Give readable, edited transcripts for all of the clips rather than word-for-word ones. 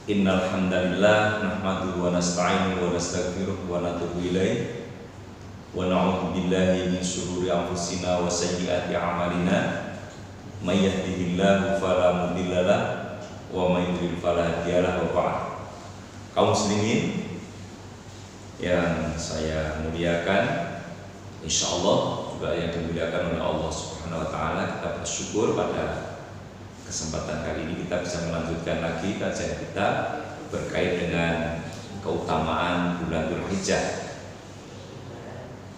Innal hamdalillah nahmaduhu wa nasta'inuhu wa nastaghfiruh wa natubu ilaih wa na'udzu billahi min shururi anfusina wa sayyiati a'malina may yahdihillahu fala mudilla lahu wa may yudlil fala hadiya lahu wa ba'd. Kaum muslimin yang saya muliakan, insyaallah juga yang dimuliakan oleh Allah Subhanahu wa taala, kita bersyukur pada kesempatan kali ini kita bisa melanjutkan lagi kajian kita berkait dengan keutamaan bulan Dzulhijjah.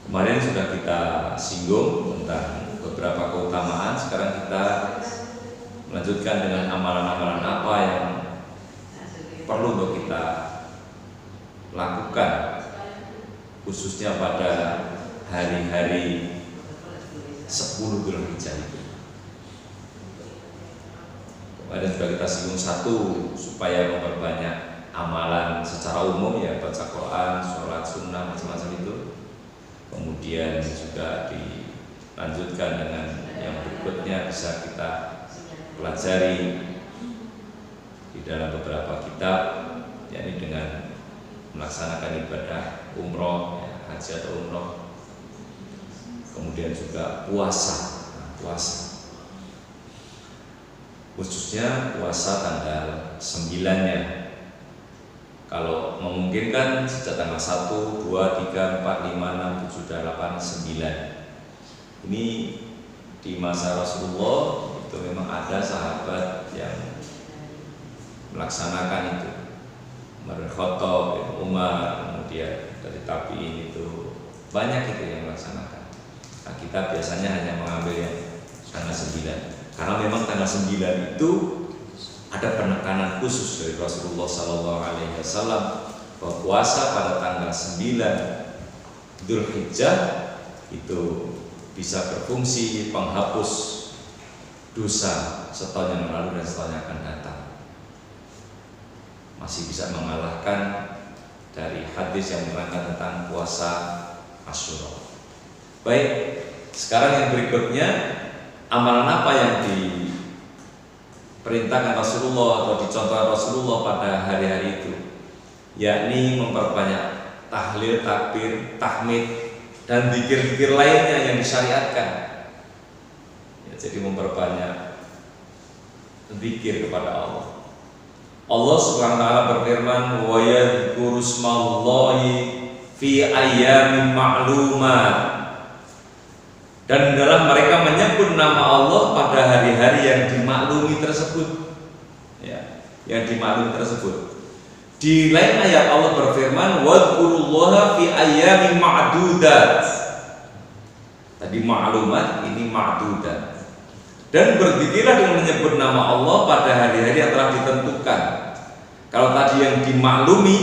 Kemarin sudah kita singgung tentang beberapa keutamaan, sekarang kita melanjutkan dengan amalan-amalan apa yang perlu untuk kita lakukan, khususnya pada hari-hari 10 Dzulhijjah itu. Kemarin sudah kita singgung satu, supaya memperbanyak amalan secara umum, ya baca Quran, sholat sunnah, macam-macam itu. Kemudian juga dilanjutkan dengan yang berikutnya, bisa kita pelajari di dalam beberapa kitab, yakni dengan melaksanakan ibadah umroh, ya, haji atau umroh. Kemudian juga puasa, khususnya puasa tanggal 9-nya. Kalau memungkinkan sejak tanggal 1, 2, 3, 4, 5, 6, 7, 8, 9. Ini di masa Rasulullah itu memang ada sahabat yang melaksanakan itu. Umar bin Khattab, Umar, kemudian dari tabi'in itu banyak itu yang melaksanakan. Nah, kita biasanya hanya mengambil yang tanggal 9. Karena memang tanggal 9 itu ada penekanan khusus dari Rasulullah SAW bahwa puasa pada tanggal 9 Dzulhijjah itu bisa berfungsi penghapus dosa setahun yang lalu dan setahun yang akan datang. Masih bisa mengalahkan dari hadis yang menerangkan tentang puasa Asyura. Baik, sekarang yang berikutnya, amalan apa yang diperintahkan Rasulullah atau dicontohkan Rasulullah pada hari-hari itu, yakni memperbanyak tahlil, takbir, tahmid, dan zikir-zikir lainnya yang disyariatkan. Ya, jadi memperbanyak zikir kepada Allah. Allah Subhanahu wa taala berfirman, wa yadhkuru smallahi fi ayyamin ma'lumat. Dan dalam mereka menyebut nama Allah pada hari-hari yang dimaklumi tersebut, ya, yang dimaklumi tersebut. Di lain ayat Allah berfirman, wadhkurullaha fi ayyamin ma'dudat. Tadi maklumat, ini ma'dudat. Dan berzikirlah dengan menyebut nama Allah pada hari-hari yang telah ditentukan. Kalau tadi yang dimaklumi,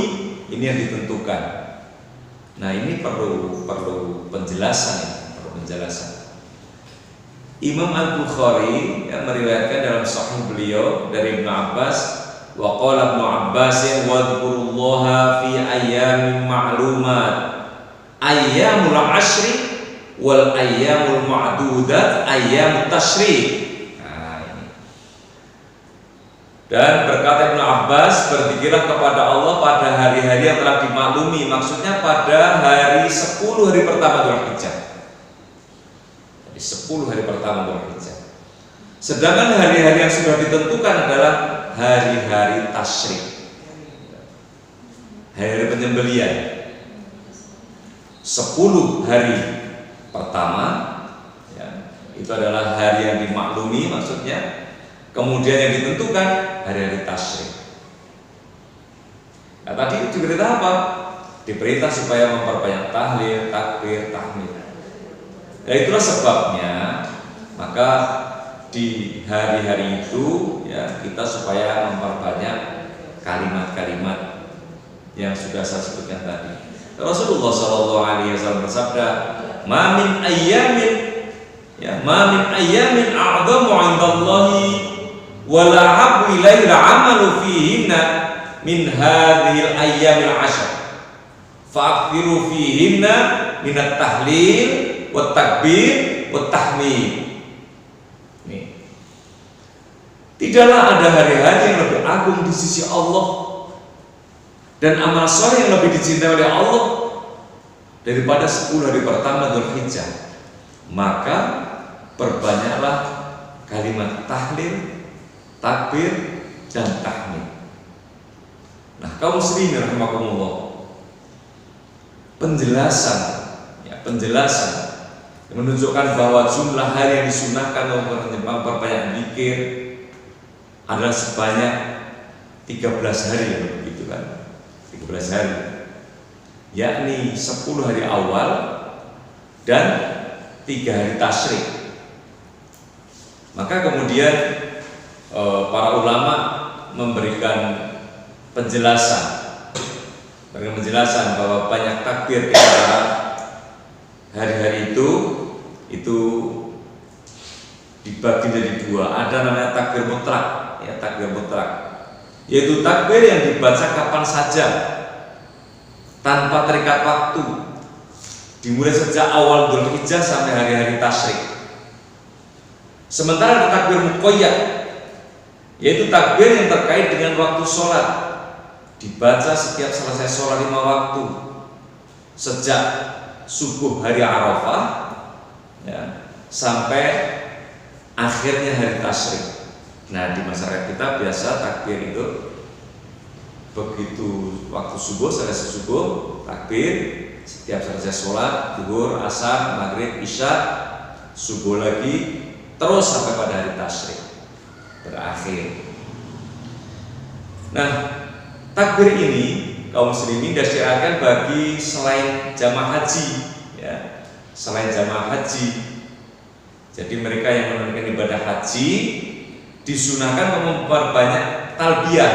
ini yang ditentukan. Nah, ini perlu penjelasan ya. Imam Al-Bukhari yang meriwayatkan dalam sahih beliau dari Ibnu Abbas, wa qala Ibnu Abbas wadhkurullaha fi ayyamin ma'lumat ayyamul ashri wal ayyamul ma'dudat ayyamut tasyrik. Nah, ini. Dan berkata Ibnu Abbas, berzikirlah kepada Allah pada hari-hari yang telah dimaklumi, maksudnya pada hari 10 hari pertama Dzulhijjah. 10 hari pertama Dzulhijjah. Sedangkan hari-hari yang sudah ditentukan adalah hari-hari tasyrik, hari-hari penyembelihan. 10 hari pertama, ya, itu adalah hari yang dimaklumi maksudnya. Kemudian yang ditentukan hari-hari tasyrik. Nah, tadi diperintah apa? Diperintah supaya memperbanyak tahlil, takbir, tahmid. Ya, itulah sebabnya maka di hari-hari itu, ya, kita supaya memperbanyak kalimat-kalimat yang sudah saya sebutkan tadi. Rasulullah SAW bersabda, "Ma min ayyamin, ya, ma min ayyamin a'dhamu 'indallahi wa la habbu ilaihi al-'amalu fihinna min hadhil ayyamil 'ashr. Fa'akhiru fihinna min at-tahlil wa takbir wa tahmid." Tidaklah ada hari-hari yang lebih agung di sisi Allah Dan amal soleh yang lebih dicintai oleh Allah daripada 10 hari pertama Dzulhijjah, maka perbanyaklah kalimat tahlil, takbir, dan tahmid. Nah, kaum muslimin rahimakumullah, penjelasan yang menunjukkan bahwa jumlah hari yang disunahkan untuk memperbanyak zikir adalah sebanyak 13 hari, begitu kan? 13 hari, yakni 10 hari awal dan 3 hari tasyrik. Maka kemudian para ulama memberikan penjelasan bahwa banyak takbir di antara hari-hari itu dibagi jadi 2. Ada namanya takbir mutlak, ya, takbir mutlak, yaitu takbir yang dibaca kapan saja tanpa terikat waktu, dimulai sejak awal Dzulhijjah sampai hari-hari tasyrik. Sementara ada takbir muqayyad, yaitu takbir yang terkait dengan waktu sholat, dibaca setiap selesai sholat 5 waktu, sejak subuh hari Arafah, ya, sampai akhirnya hari tasyrik. Nah, di masyarakat kita biasa takbir itu begitu waktu subuh, selesai subuh takbir, setiap selesai sholat zuhur, asar, maghrib, isya, subuh lagi, terus sampai pada hari tasyrik berakhir. Nah, takbir ini kaum muslimin disyariatkan bagi selain jamaah haji, ya, selain jamaah haji. Jadi mereka yang menunaikan ibadah haji disunahkan memperbanyak talbiyah,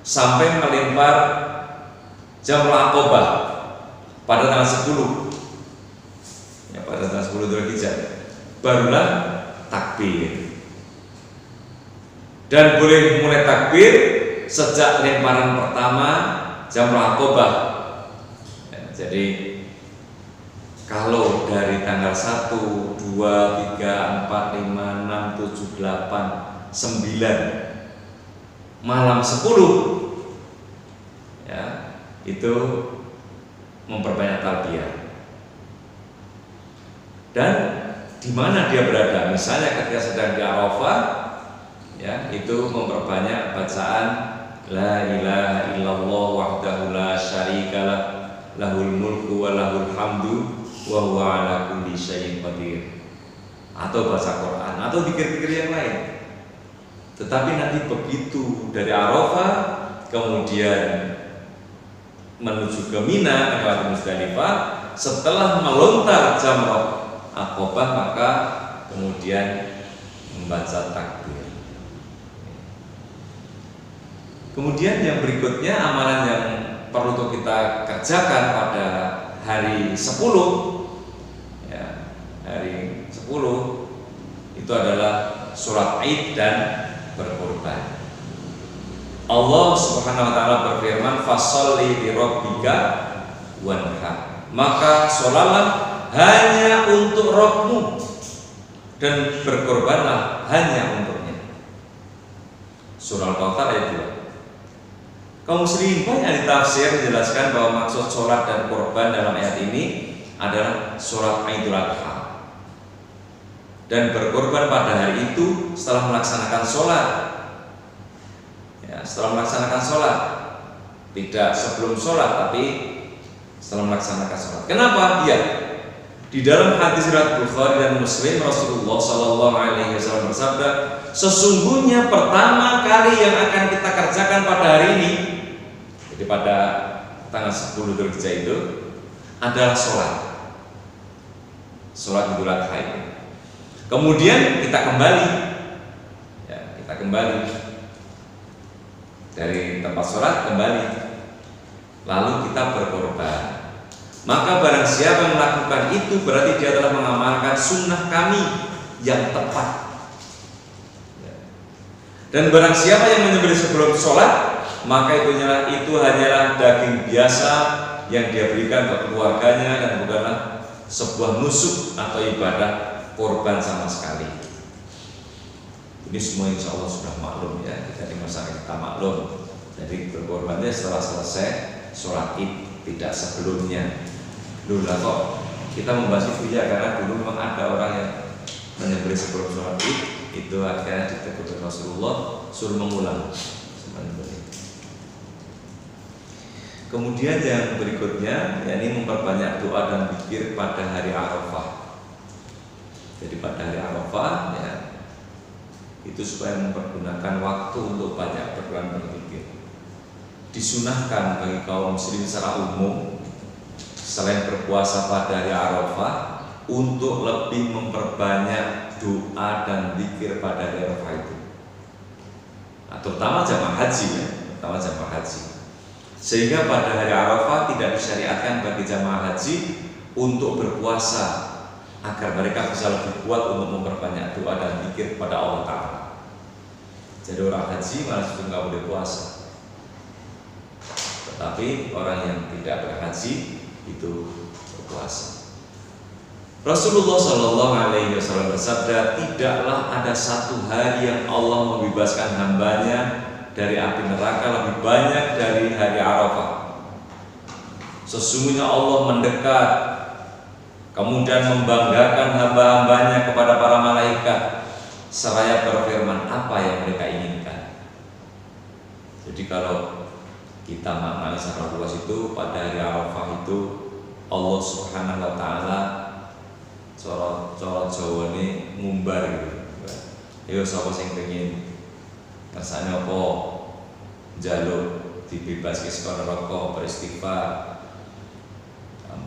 sampai melempar jamrah aqabah pada tanggal 10, ya, pada tanggal 10 Dzulhijjah, barulah takbir. Dan boleh mulai takbir sejak lemparan pertama jamrah aqabah. Ya, jadi kalau dari tanggal 1, 2, 3, 4, 5, 6, 7, 8, 9 malam 10, ya, itu memperbanyak talbiyah. Dan di mana dia berada, misalnya ketika sedang di Arafah, ya, itu memperbanyak bacaan la ilaha illallah wahdahu la syarikalah lahul mulku wa lahul hamdu wa huwa ala kulli syai'in qadir, atau baca Quran atau zikir-zikir yang lain. Tetapi nanti begitu dari Arafah kemudian menuju ke Mina, melewati Musdalifah, setelah melontar jamrah aqabah, maka kemudian membaca takbir. Kemudian yang berikutnya, amalan yang perlu untuk kita kerjakan pada hari 10, ya, hari 10 itu adalah sholat Id dan berkorban. Allah Subhanahu wa taala berfirman, "Fasholli li rabbika wanhar." Maka sholatlah hanya untuk Rabbmu dan berkorbanlah hanya untuknya. Surah Al-Kautsar ayat 2. Kaum muslimin banyak ditafsir menjelaskan bahwa maksud sholat dan korban dalam ayat ini adalah sholat Idul Adha dan berkorban pada hari itu setelah melaksanakan sholat, ya, setelah melaksanakan sholat, tidak sebelum sholat tapi setelah melaksanakan sholat. Kenapa? Ya, di dalam hadis riwayat Bukhari dan Muslim, Rasulullah Shallallahu Alaihi Wasallam bersabda, sesungguhnya pertama kali yang akan kita kerjakan pada hari ini, jadi pada tanggal 10 Dzulhijjah itu, adalah sholat Idul Adha ini. Kemudian kita kembali, ya, dari tempat sholat kembali, lalu kita berkorban. Maka barang siapa yang melakukan itu berarti dia telah mengamalkan sunnah kami yang tepat. Dan barang siapa yang menyembelih sebelum sholat, maka itu hanyalah daging biasa yang dia berikan ke keluarganya dan bukanlah sebuah nusuk atau ibadah korban sama sekali. Ini semua insya Allah sudah maklum, ya, jadi masyarakat kita maklum. Jadi berkorbannya setelah selesai sholat id, tidak sebelumnya. Loh lah kok kita membahas itu ya, karena dulu memang ada orang yang menyembelih sebelum sholat id, itu akhirnya ditegur Rasulullah suruh mengulang sembelih. Kemudian yang berikutnya, yakni memperbanyak doa dan zikir pada hari Arafah. Jadi pada hari Arafah ya, itu supaya mempergunakan waktu untuk banyak berdoa dan berzikir. Disunahkan bagi kaum muslim secara umum selain berpuasa pada hari Arafah untuk lebih memperbanyak doa dan zikir pada hari Arafah itu. Nah, terutama jamaah haji ya, terutama jamaah haji. Sehingga pada hari Arafah tidak disyariatkan bagi jamaah haji untuk berpuasa, agar mereka bisa lebih kuat untuk memperbanyak doa dan zikir kepada Allah Ta'ala. Jadi orang haji malah sudah nggak boleh puasa, tetapi orang yang tidak berhaji itu berpuasa. Rasulullah Shallallahu Alaihi Wasallam bersabda, tidaklah ada satu hari yang Allah membebaskan hambanya dari api neraka lebih banyak dari hari Arafah. Sesungguhnya Allah mendekat, kemudian membanggakan hamba-hambanya kepada para malaikat, seraya berfirman apa yang mereka inginkan. Jadi kalau kita maknai secara luas itu, pada hari Arafah itu Allah Subhanahu wa Ta'ala corot Jawa ini ngumbar gitu. Ayo sapa sing pengen rasanya apa njaluk dibebaskan saka neraka, beristighfar.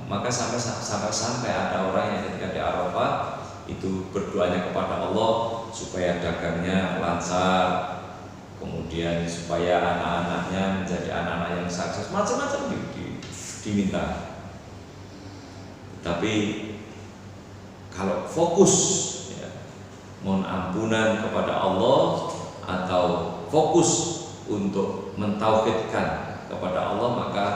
Maka sampai ada orang yang ketika di Arafah itu berdoanya kepada Allah supaya dagangnya lancar, kemudian supaya anak-anaknya menjadi anak-anak yang sukses, macam-macam diminta. Tapi kalau fokus ya, mohon ampunan kepada Allah atau fokus untuk mentauhidkan kepada Allah, maka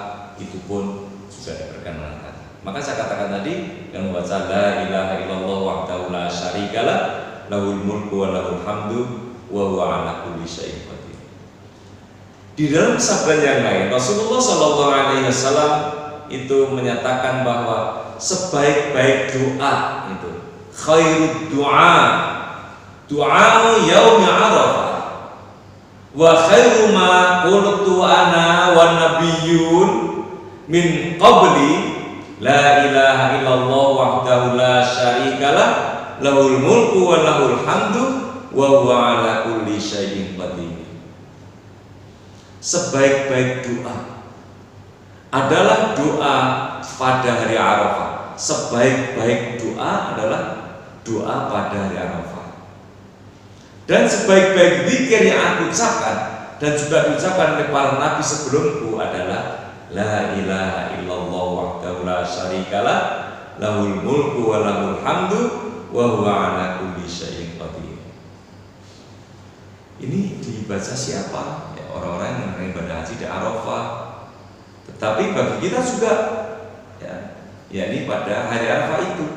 itu pun sudah diperkenankan. Maka saya katakan tadi, yang membaca la ilaha illallah wahdahu la syarikalah, lahul mulku wa lahul hamdu wa huwa ala kulli syai'in qadir. Di dalam sabda yang lain, Rasulullah Shallallahu Alaihi Wasallam itu menyatakan bahwa sebaik-baik doa itu khairud doa yaumi Arafah wa khairu ma qultu ana wan nabiyyun min qabli la ilaha illallah wahdahu la syarikalah lahul mulku wa lahul hamdu wa huwa ala kulli syai'in qadir. Sebaik-baik doa adalah doa pada hari Arafah. Sebaik-baik doa adalah doa pada hari Arafah. Dan sebaik-baik zikir yang aku ucapkan dan juga diucapkan oleh para nabi sebelumku adalah la ilaha illallah wahdahu la syarikalah lahul mulku wa lahul hamdu wa huwa ala kulli syai'in qadir. Ini dibaca siapa? Ya, orang-orang yang menunaikan ibadah haji di Arafah. Tetapi bagi kita juga ya ini pada hari Arafah itu.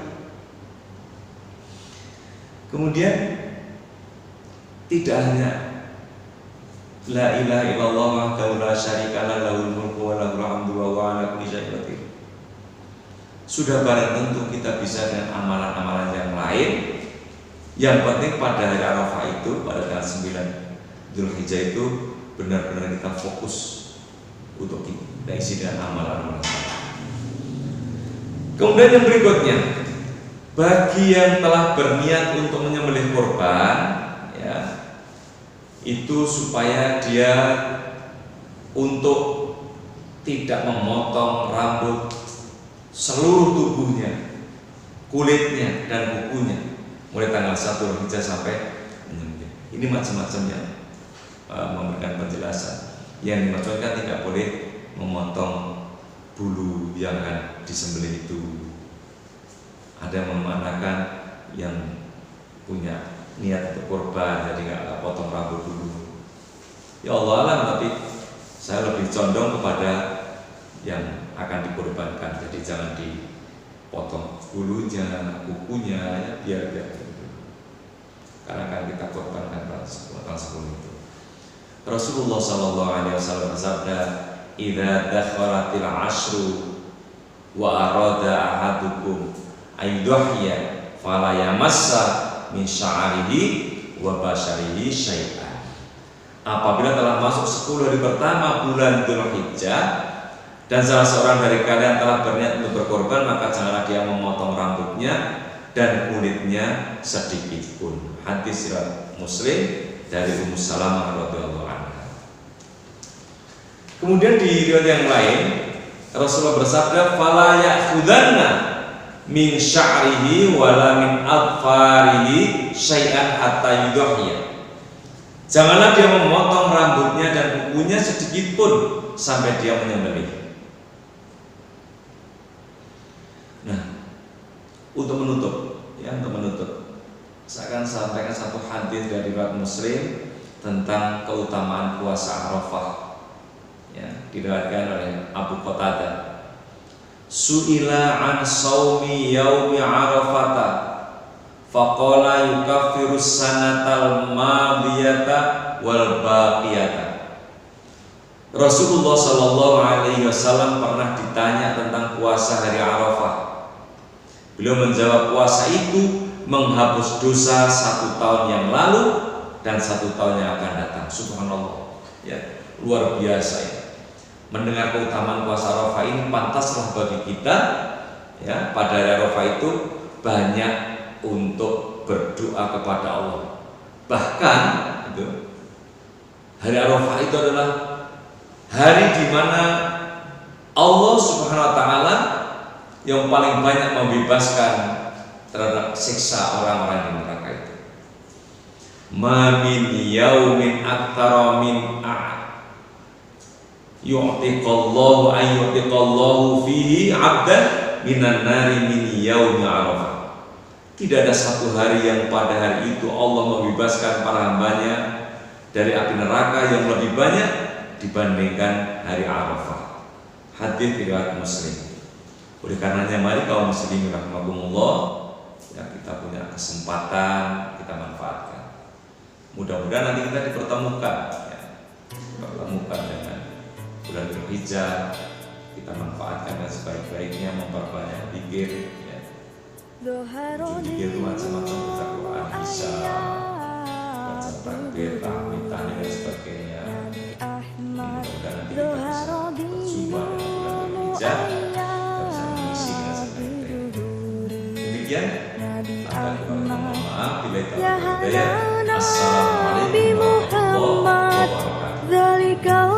Kemudian tidak hanya la ilaha illallah wahdahu la syarikalah lahul mulku wa lahul hamdu wa huwa ala kulli syai'in qadir. Sudah barang tentu kita bisa dengan amalan-amalan yang lain. Yang penting pada hari Arafah itu, pada tanggal 9 Dzulhijjah itu benar-benar kita fokus untuk kita isi dengan amalan-amalan. Kemudian yang berikutnya, bagi yang telah berniat untuk menyembelih korban, ya, itu supaya dia untuk tidak memotong rambut seluruh tubuhnya, kulitnya dan kukunya, mulai tanggal 1 Dzulhijjah sampai menyembelih. Ini macam-macam yang memberikan penjelasan. Yang dimaksudkan tidak boleh memotong bulu yang akan disembelih itu. Ada yang memanakan yang punya niat untuk korban, jadi nggak potong rambut dulu. Ya Allah alam, tapi saya lebih condong kepada yang akan dikorbankan. Jadi jangan dipotong bulunya, kukunya, ya biar gitu. Karena kan kita korbankan tanggal 10 itu. Rasulullah sallallahu alaihi wasallam bersabda, "Idza dakhalatil ashru wa arada ahadukum ayyudhiya fala yamassa min sya'rihi wa basyarihi syai'an." Apabila telah masuk 10 hari pertama bulan Dzulhijjah dan salah seorang dari kalian telah berniat untuk berkorban, maka janganlah dia memotong rambutnya dan kulitnya sedikit pun. Hadis riwayat Muslim dari Ummu Salamah radhiyallahu anha. Kemudian di riwayat yang lain Rasulullah bersabda, "Fala ya'khudanna min sya'rihi wala min adfarihi syai'an hatta yudhiya." Janganlah dia memotong rambutnya dan kukunya sedikit pun sampai dia menyembelih. Nah, untuk menutup, saya akan sampaikan satu hadis dari riwayat Muslim tentang keutamaan puasa Arafah. Ya, diriwayatkan oleh Abu Qatadah. Su'ila an saumi yaumi Arafata faqala yukaffiru sanatal madiyata wal baqiyata. Rasulullah sallallahu alaihi wasallam pernah ditanya tentang puasa hari Arafah. Beliau menjawab, puasa itu menghapus dosa 1 tahun yang lalu dan 1 tahun yang akan datang. Subhanallah, ya, luar biasa ya. Mendengar keutamaan puasa Arafah ini, pantaslah bagi kita ya pada hari Arafah itu banyak untuk berdoa kepada Allah. Bahkan itu, hari Arafah itu adalah hari di mana Allah Subhanahu wa taala yang paling banyak membebaskan terhadap siksa orang-orang di neraka itu. Ma min yaumin aktsara min yu'tiqallahu fihi 'abdan minan nari min yaumi Arafah. Tidak ada satu hari yang pada hari itu Allah membebaskan para hambanya dari api neraka yang lebih banyak dibandingkan hari Arafah. Hadis riwayat Muslim. Oleh karenanya mari kaum muslimin rahimakumullah, ya, kita punya kesempatan, kita manfaatkan. Mudah-mudahan nanti kita dipertemukan, ya, dengan bulan Dzulhijjah. Kita manfaatkan dan sebaik-baiknya, memperbanyak zikir, ya. Zikir macam-macam, baca Quran, bisa baca takbir, tahmid, tahlil dan sebagainya. Mudah-mudahan nanti kita bisa berjumpa dengan bulan Dzulhijjah. Demikian, maaf bila itu. Assalamualaikum warahmatullahi wabarakatuh.